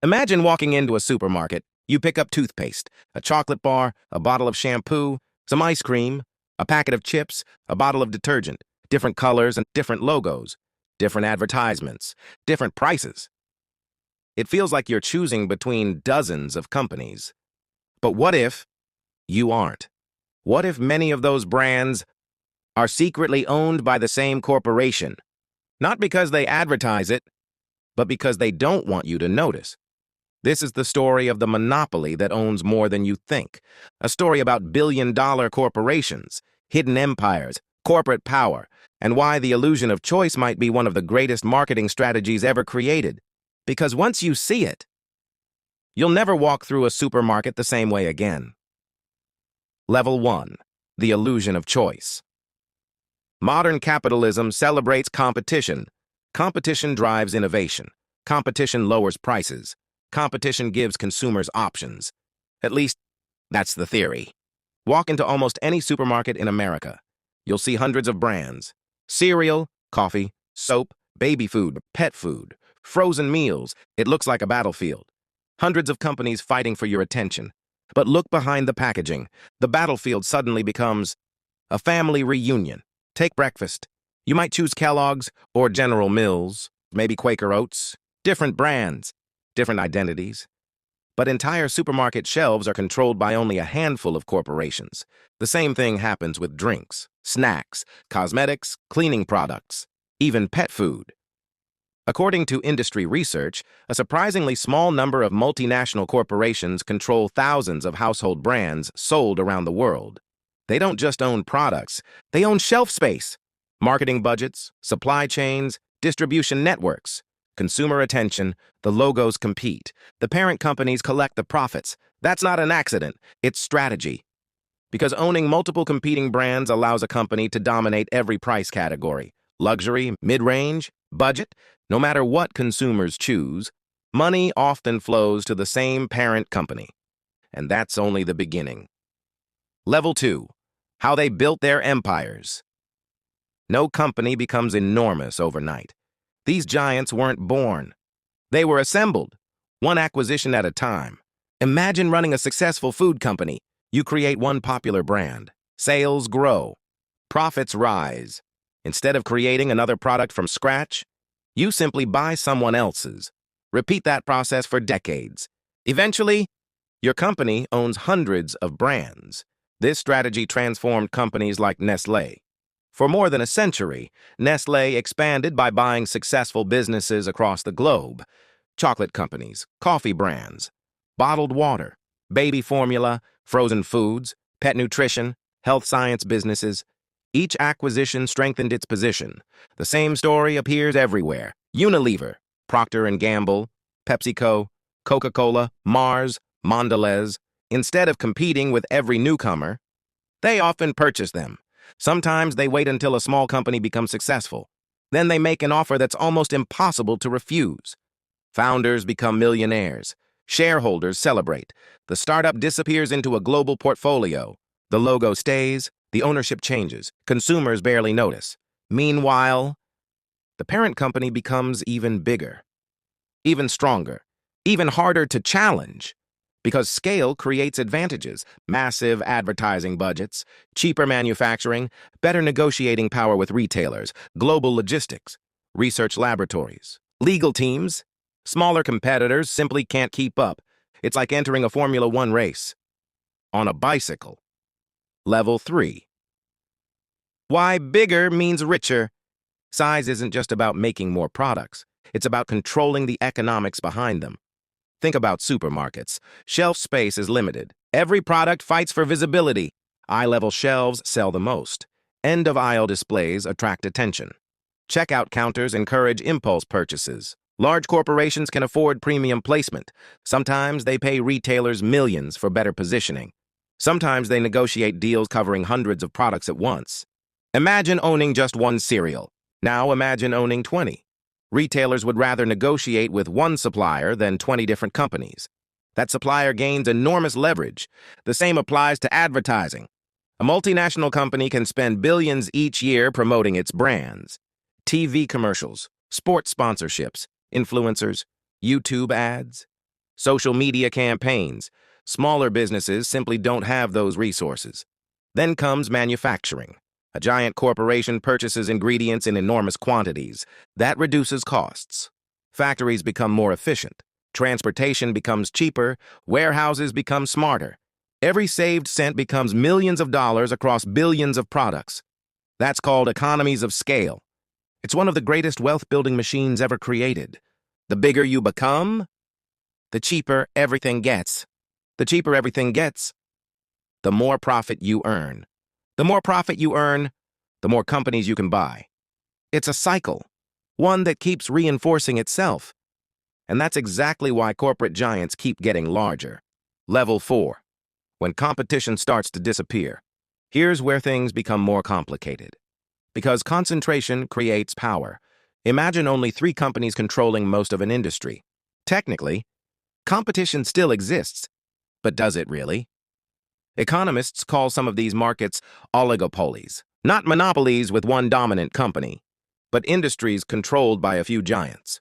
Imagine walking into a supermarket. You pick up toothpaste, a chocolate bar, a bottle of shampoo, some ice cream, a packet of chips, a bottle of detergent, different colors and different logos, different advertisements, different prices. It feels like you're choosing between dozens of companies. But what if you aren't? What if many of those brands are secretly owned by the same corporation? Not because they advertise it, but because they don't want you to notice. This is the story of the monopoly that owns more than you think. A story about billion-dollar corporations, hidden empires, corporate power, and why the illusion of choice might be one of the greatest marketing strategies ever created. Because once you see it, you'll never walk through a supermarket the same way again. Level 1. The illusion of choice. Modern capitalism celebrates competition. Competition drives innovation. Competition lowers prices. Competition gives consumers options. At least, that's the theory. Walk into almost any supermarket in America. You'll see hundreds of brands. Cereal, coffee, soap, baby food, pet food, frozen meals. It looks like a battlefield. Hundreds of companies fighting for your attention. But look behind the packaging. The battlefield suddenly becomes a family reunion. Take breakfast. You might choose Kellogg's or General Mills, maybe Quaker Oats. Different brands, different identities. But entire supermarket shelves are controlled by only a handful of corporations. The same thing happens with drinks, snacks, cosmetics, cleaning products, even pet food. According to industry research, a surprisingly small number of multinational corporations control thousands of household brands sold around the world. They don't just own products, they own shelf space, marketing budgets, supply chains, distribution networks. Consumer attention, the logos compete. The parent companies collect the profits. That's not an accident, it's strategy. Because owning multiple competing brands allows a company to dominate every price category. Luxury, mid-range, budget, no matter what consumers choose, money often flows to the same parent company. And that's only the beginning. Level 2. How they built their empires. No company becomes enormous overnight. These giants weren't born. They were assembled, one acquisition at a time. Imagine running a successful food company. You create one popular brand. Sales grow. Profits rise. Instead of creating another product from scratch, you simply buy someone else's. Repeat that process for decades. Eventually, your company owns hundreds of brands. This strategy transformed companies like Nestlé. For more than a century, Nestlé expanded by buying successful businesses across the globe. Chocolate companies, coffee brands, bottled water, baby formula, frozen foods, pet nutrition, health science businesses. Each acquisition strengthened its position. The same story appears everywhere. Unilever, Procter & Gamble, PepsiCo, Coca-Cola, Mars, Mondelez. Instead of competing with every newcomer, they often purchase them. Sometimes they wait until a small company becomes successful. Then they make an offer that's almost impossible to refuse. Founders become millionaires. Shareholders celebrate. The startup disappears into a global portfolio. The logo stays, the ownership changes. Consumers barely notice. Meanwhile, the parent company becomes even bigger, even stronger, even harder to challenge. Because scale creates advantages, massive advertising budgets, cheaper manufacturing, better negotiating power with retailers, global logistics, research laboratories, legal teams. Smaller competitors simply can't keep up. It's like entering a Formula One race on a bicycle. Level 3. Why bigger means richer. Size isn't just about making more products. It's about controlling the economics behind them. Think about supermarkets. Shelf space is limited. Every product fights for visibility. Eye-level shelves sell the most. End-of-aisle displays attract attention. Checkout counters encourage impulse purchases. Large corporations can afford premium placement. Sometimes they pay retailers millions for better positioning. Sometimes they negotiate deals covering hundreds of products at once. Imagine owning just one cereal. Now imagine owning 20. Retailers would rather negotiate with one supplier than 20 different companies. That supplier gains enormous leverage. The same applies to advertising. A multinational company can spend billions each year promoting its brands. TV commercials, sports sponsorships, influencers, YouTube ads. social media campaigns. Smaller businesses simply don't have those resources. Then comes manufacturing. A giant corporation purchases ingredients in enormous quantities. That reduces costs. Factories become more efficient. Transportation becomes cheaper. Warehouses become smarter. Every saved cent becomes millions of dollars across billions of products. That's called economies of scale. It's one of the greatest wealth-building machines ever created. The bigger you become, the cheaper everything gets. The cheaper everything gets, the more profit you earn. The more profit you earn, the more companies you can buy. It's a cycle, one that keeps reinforcing itself. And that's exactly why corporate giants keep getting larger. Level 4. When competition starts to disappear. Here's where things become more complicated. Because concentration creates power. Imagine only 3 companies controlling most of an industry. Technically, competition still exists, but does it really? Economists call some of these markets oligopolies, not monopolies with one dominant company, but industries controlled by a few giants.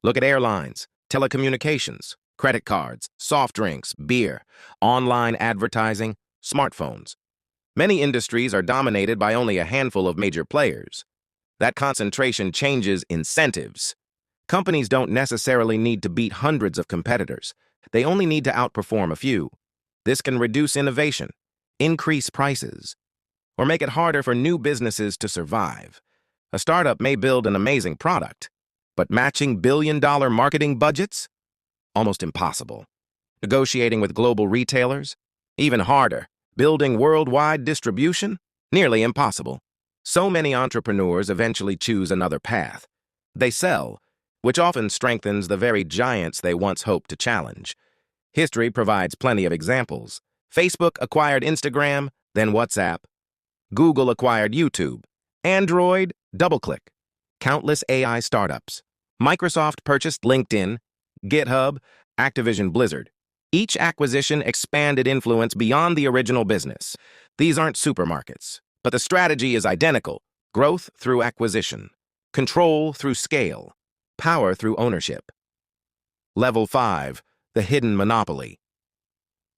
Look at airlines, telecommunications, credit cards, soft drinks, beer, online advertising, smartphones. Many industries are dominated by only a handful of major players. That concentration changes incentives. Companies don't necessarily need to beat hundreds of competitors. They only need to outperform a few. This can reduce innovation, increase prices, or make it harder for new businesses to survive. A startup may build an amazing product, but matching billion-dollar marketing budgets? Almost impossible. Negotiating with global retailers? Even harder. Building worldwide distribution? Nearly impossible. So many entrepreneurs eventually choose another path. They sell, which often strengthens the very giants they once hoped to challenge. History provides plenty of examples. Facebook acquired Instagram, then WhatsApp. Google acquired YouTube. Android, DoubleClick. Countless AI startups. Microsoft purchased LinkedIn, GitHub, Activision Blizzard. Each acquisition expanded influence beyond the original business. These aren't supermarkets, but the strategy is identical. Growth through acquisition. Control through scale. Power through ownership. Level 5. The hidden monopoly.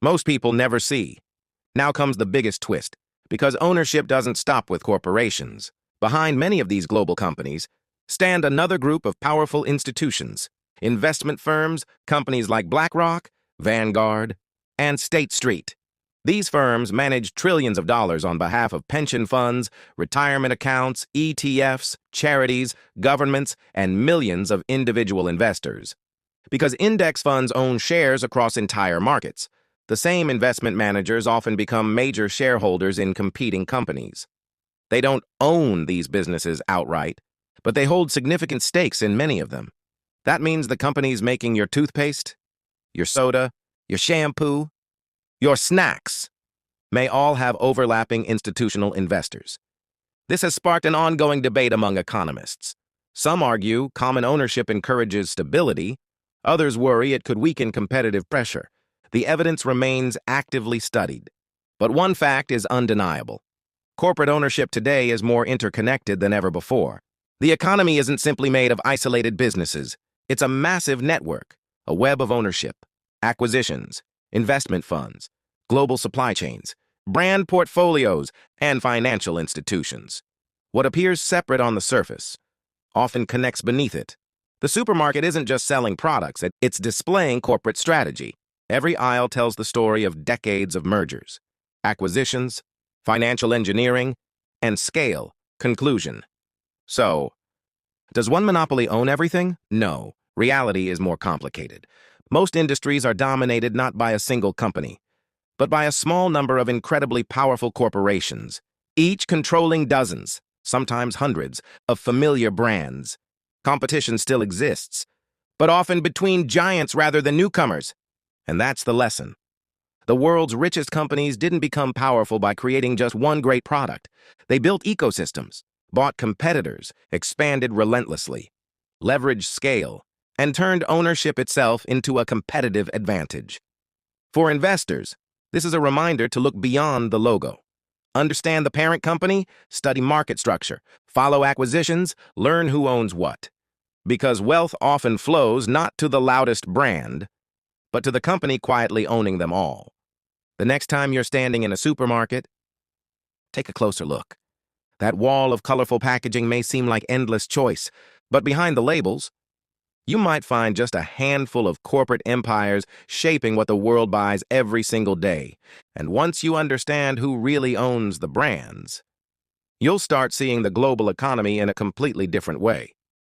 Most people never see. Now comes the biggest twist, because ownership doesn't stop with corporations. Behind many of these global companies stand another group of powerful institutions, investment firms, companies like BlackRock, Vanguard, and State Street. These firms manage trillions of dollars on behalf of pension funds, retirement accounts, ETFs, charities, governments, and millions of individual investors. Because index funds own shares across entire markets, the same investment managers often become major shareholders in competing companies. They don't own these businesses outright, but they hold significant stakes in many of them. That means the companies making your toothpaste, your soda, your shampoo, your snacks may all have overlapping institutional investors. This has sparked an ongoing debate among economists. Some argue common ownership encourages stability. Others worry it could weaken competitive pressure. The evidence remains actively studied. But one fact is undeniable. Corporate ownership today is more interconnected than ever before. The economy isn't simply made of isolated businesses. It's a massive network, a web of ownership, acquisitions, investment funds, global supply chains, brand portfolios, and financial institutions. What appears separate on the surface often connects beneath it. The supermarket isn't just selling products, it's displaying corporate strategy. Every aisle tells the story of decades of mergers, acquisitions, financial engineering, and scale. Conclusion. So, does one monopoly own everything? No. Reality is more complicated. Most industries are dominated not by a single company, but by a small number of incredibly powerful corporations, each controlling dozens, sometimes hundreds, of familiar brands. Competition still exists, but often between giants rather than newcomers. And that's the lesson. The world's richest companies didn't become powerful by creating just one great product. They built ecosystems, bought competitors, expanded relentlessly, leveraged scale, and turned ownership itself into a competitive advantage. For investors, this is a reminder to look beyond the logo. Understand the parent company, study market structure, follow acquisitions, learn who owns what. Because wealth often flows not to the loudest brand, but to the company quietly owning them all. The next time you're standing in a supermarket, take a closer look. That wall of colorful packaging may seem like endless choice, but behind the labels, you might find just a handful of corporate empires shaping what the world buys every single day. And once you understand who really owns the brands, you'll start seeing the global economy in a completely different way.